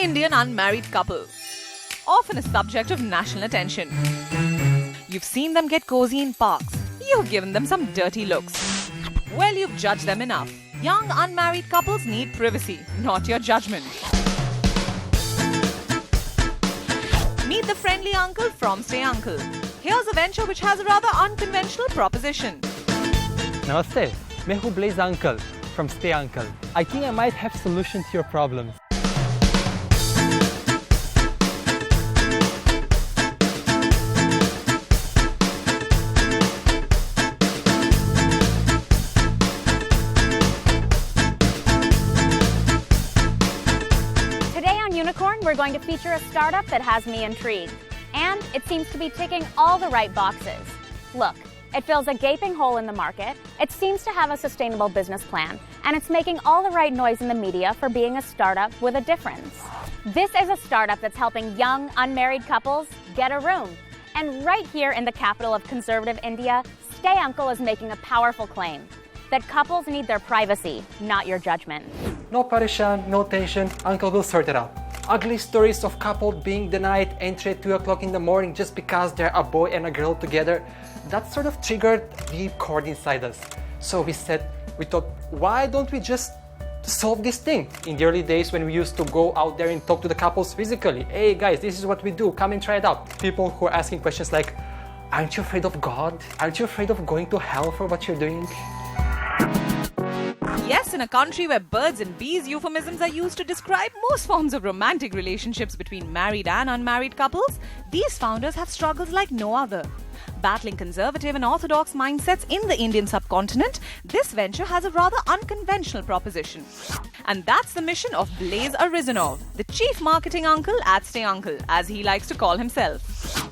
Indian unmarried couple, often a subject of national attention. You've seen them get cozy in parks. You've given them some dirty looks. Well, you've judged them enough. Young unmarried couples need privacy, not your judgment. Meet the friendly uncle from StayUncle. Here's a venture which has a rather unconventional proposition. Namaste, मैं हूँ Blaze Uncle from StayUncle. I think I might have solution to your problems. We're going to feature a startup that has me intrigued. And it seems to be ticking all the right boxes. Look, it fills a gaping hole in the market, it seems to have a sustainable business plan, and it's making all the right noise in the media for being a startup with a difference. This is a startup that's helping young, unmarried couples get a room. And right here in the capital of conservative India, StayUncle is making a powerful claim that couples need their privacy, not your judgment. No parishan, no tension, Uncle will sort it out. Ugly stories of couples being denied entry at 2 o'clock in the morning just because they're a boy and a girl together. That sort of triggered deep chord inside us. So we thought, why don't we just solve this thing? In the early days when we used to go out there and talk to the couples physically. Hey guys, this is what we do, come and try it out. People who are asking questions like, aren't you afraid of God? Aren't you afraid of going to hell for what you're doing? Yes, in a country where birds and bees euphemisms are used to describe most forms of romantic relationships between married and unmarried couples, these founders have struggles like no other. Battling conservative and orthodox mindsets in the Indian subcontinent, this venture has a rather unconventional proposition. And that's the mission of Blaze Renomania, the chief marketing uncle at StayUncle, as he likes to call himself.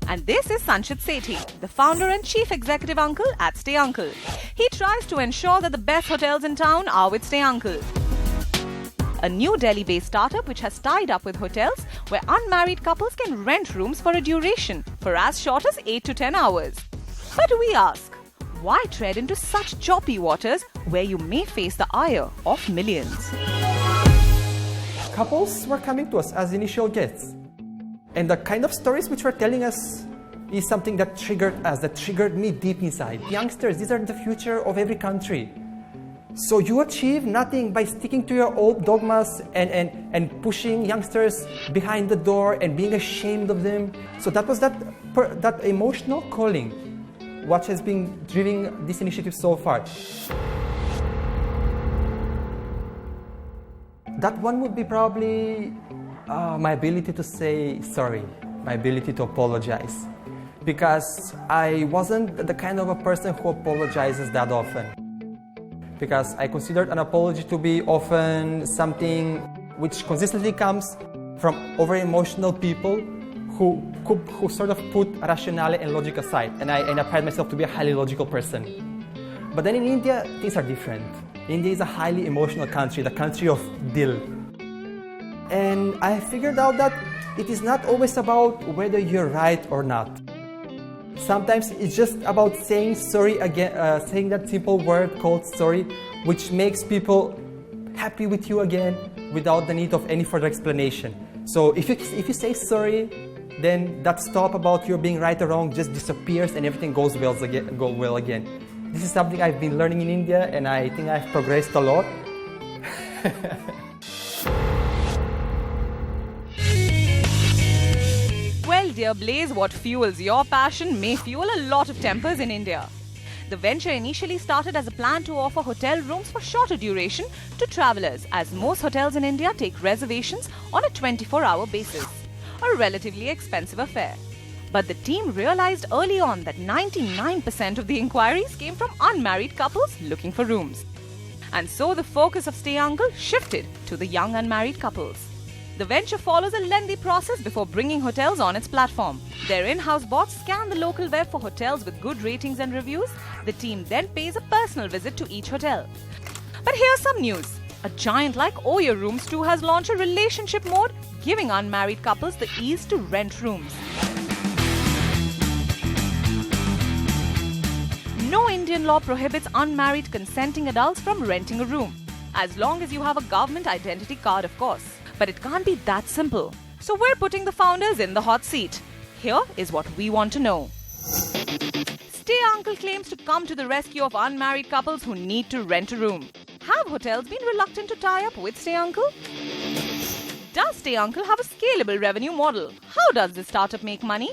And this is Sanchit Sethi, the founder and chief executive uncle at StayUncle. He tries to ensure that the best hotels in town are with StayUncle, a New Delhi-based startup which has tied up with hotels where unmarried couples can rent rooms for a duration for as short as 8 to 10 hours. But we ask, why tread into such choppy waters where you may face the ire of millions? Couples were coming to us as initial guests. And the kind of stories which were telling us is something that triggered us, that triggered me deep inside. Youngsters, these are the future of every country. So you achieve nothing by sticking to your old dogmas and pushing youngsters behind the door and being ashamed of them. So that was that emotional calling, what has been driving this initiative so far. That one would be probably my ability to say sorry, my ability to apologize. Because I wasn't the kind of a person who apologizes that often. Because I considered an apology to be often something which consistently comes from over-emotional people who sort of put rationale and logic aside. And I pride myself to be a highly logical person. But then in India, things are different. India is a highly emotional country, the country of dil. And I figured out that it is not always about whether you're right or not. Sometimes it's just about saying sorry again, saying that simple word called sorry, which makes people happy with you again without the need of any further explanation. So if you say sorry, then that stop about you being right or wrong just disappears and everything goes well again. This is something I've been learning in India, and I think I've progressed a lot. Well, dear Blaze, what fuels your passion may fuel a lot of tempers in India. The venture initially started as a plan to offer hotel rooms for shorter duration to travelers, as most hotels in India take reservations on a 24-hour basis, a relatively expensive affair. But the team realized early on that 99% of the inquiries came from unmarried couples looking for rooms. And so the focus of StayUncle shifted to the young unmarried couples. The venture follows a lengthy process before bringing hotels on its platform. Their in-house bots scan the local web for hotels with good ratings and reviews. The team then pays a personal visit to each hotel. But here's some news. A giant like Oyo Rooms too has launched a relationship mode, giving unmarried couples the ease to rent rooms. No Indian law prohibits unmarried consenting adults from renting a room, as long as you have a government identity card, of course. But it can't be that simple. So we're putting the founders in the hot seat. Here is what we want to know. StayUncle claims to come to the rescue of unmarried couples who need to rent a room. Have hotels been reluctant to tie up with StayUncle? Does StayUncle have a scalable revenue model? How does this startup make money?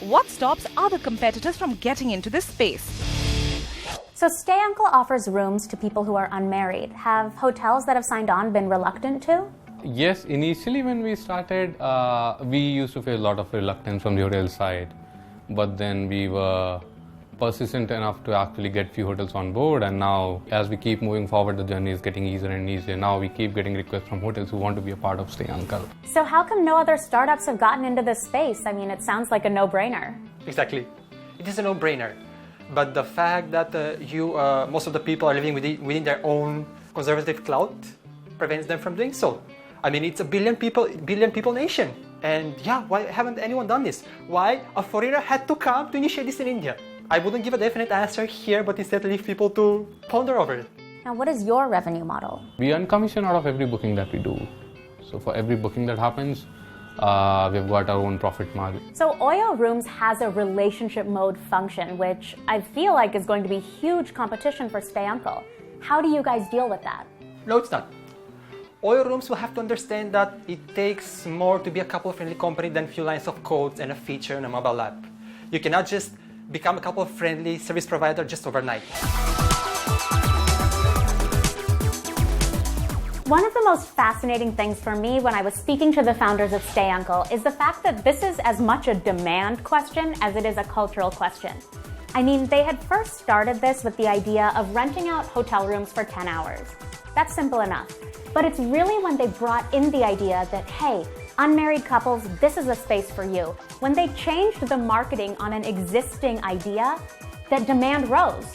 What stops other competitors from getting into this space? So StayUncle offers rooms to people who are unmarried. Have hotels that have signed on been reluctant to? Yes, initially when we started, we used to face a lot of reluctance from the hotel side. But then we were persistent enough to actually get few hotels on board, and now as we keep moving forward, the journey is getting easier and easier. Now we keep getting requests from hotels who want to be a part of StayUncle. So how come no other startups have gotten into this space? I mean, it sounds like a no-brainer. Exactly. It is a no-brainer. But the fact that most of the people are living within their own conservative clout prevents them from doing so. I mean, it's a billion people nation. And yeah, why haven't anyone done this? Why a foreigner had to come to initiate this in India? I wouldn't give a definite answer here, but instead leave people to ponder over it. Now, what is your revenue model? We earn commission out of every booking that we do. So for every booking that happens, we've got our own profit margin. So Oyo Rooms has a relationship mode function, which I feel like is going to be huge competition for StayUncle. How do you guys deal with that? No, it's not. Oyo Rooms will have to understand that it takes more to be a couple-friendly company than a few lines of code and a feature and a mobile app. You cannot just become a couple-friendly service provider just overnight. One of the most fascinating things for me when I was speaking to the founders of StayUncle is the fact that this is as much a demand question as it is a cultural question. I mean, they had first started this with the idea of renting out hotel rooms for 10 hours. That's simple enough. But it's really when they brought in the idea that, hey, unmarried couples, this is a space for you. When they changed the marketing on an existing idea, that demand rose.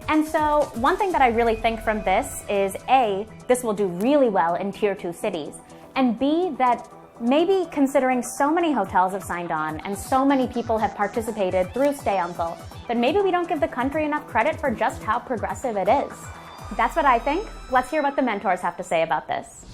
And so one thing that I really think from this is A, this will do really well in tier 2 cities, and B, that maybe considering so many hotels have signed on and so many people have participated through StayUncle, that maybe we don't give the country enough credit for just how progressive it is. That's what I think. Let's hear what the mentors have to say about this.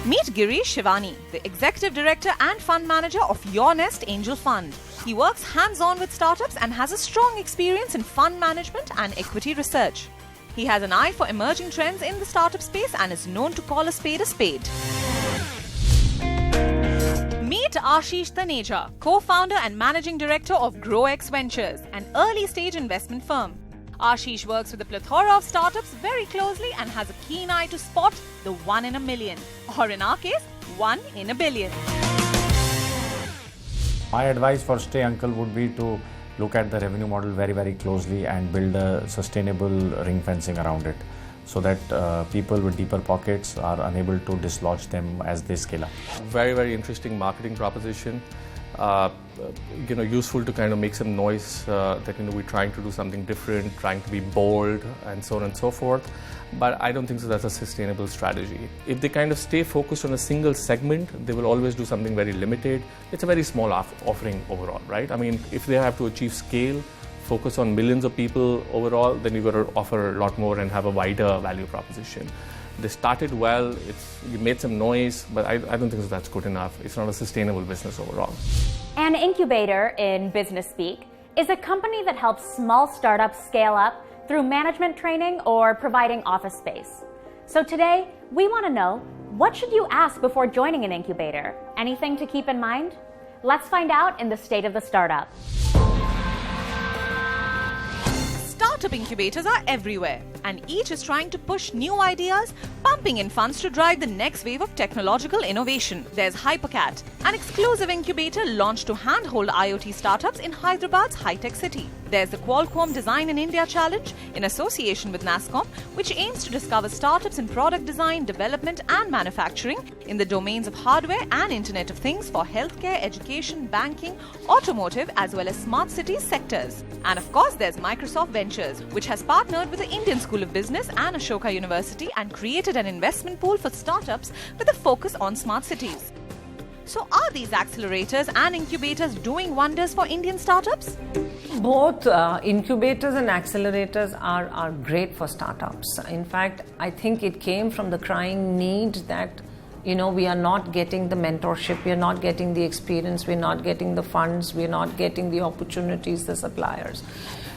Meet Girish Shivani, the Executive Director and Fund Manager of Your Nest Angel Fund. He works hands-on with startups and has a strong experience in fund management and equity research. He has an eye for emerging trends in the startup space and is known to call a spade a spade. Meet Ashish Taneja, co-founder and managing director of GrowX Ventures, an early-stage investment firm. Ashish works with a plethora of startups very closely and has a keen eye to spot the 1 in a million, or in our case, 1 in a billion. My advice for StayUncle would be to look at the revenue model very, very closely and build a sustainable ring fencing around it, so that people with deeper pockets are unable to dislodge them as they scale up. Very, very interesting marketing proposition. Useful to kind of make some noise that we're trying to do something different, trying to be bold, and so on and so forth. But I don't think so that's a sustainable strategy. If they kind of stay focused on a single segment, they will always do something very limited. It's a very small offering overall, right? I mean, if they have to achieve scale, focus on millions of people overall, then you've got to offer a lot more and have a wider value proposition. They started well, you made some noise, but I don't think that's good enough. It's not a sustainable business overall. An incubator, in business speak, is a company that helps small startups scale up through management training or providing office space. So today, we want to know, what should you ask before joining an incubator? Anything to keep in mind? Let's find out in the State of the Startup. Startup incubators are everywhere, and each is trying to push new ideas, pumping in funds to drive the next wave of technological innovation. There's Hypercat, an exclusive incubator launched to handhold IoT startups in Hyderabad's high-tech city. There's the Qualcomm Design in India Challenge in association with NASSCOM, which aims to discover startups in product design, development and manufacturing in the domains of hardware and Internet of Things for healthcare, education, banking, automotive as well as smart cities sectors. And of course, there's Microsoft Ventures, which has partnered with the Indian School of Business and Ashoka University and created an investment pool for startups with a focus on smart cities. So are these accelerators and incubators doing wonders for Indian startups? Both incubators and accelerators are great for startups. In fact, I think it came from the crying need that we are not getting the mentorship, we are not getting the experience, we are not getting the funds, we are not getting the opportunities, the suppliers.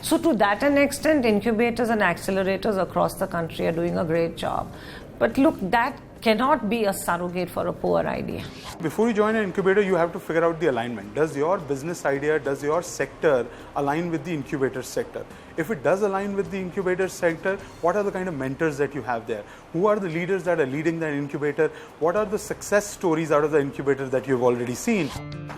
So to that an extent, incubators and accelerators across the country are doing a great job. But look, that cannot be a surrogate for a poor idea. Before you join an incubator, you have to figure out the alignment. Does your business idea, does your sector align with the incubator sector? If it does align with the incubator sector, what are the kind of mentors that you have there? Who are the leaders that are leading that incubator? What are the success stories out of the incubator that you've already seen?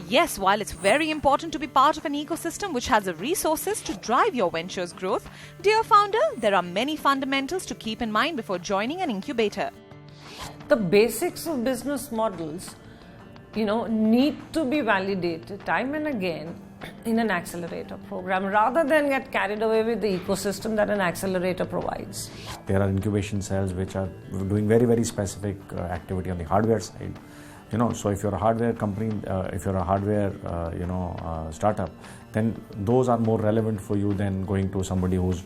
Yes, while it's very important to be part of an ecosystem which has the resources to drive your venture's growth, dear founder, there are many fundamentals to keep in mind before joining an incubator. The basics of business models, need to be validated time and again in an accelerator program rather than get carried away with the ecosystem that an accelerator provides. There are incubation cells which are doing very, very specific activity on the hardware side. So if you're a hardware company, if you're a hardware, startup, then those are more relevant for you than going to somebody who's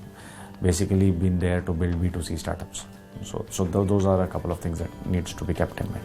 basically been there to build B2C startups. So those are a couple of things that needs to be kept in mind.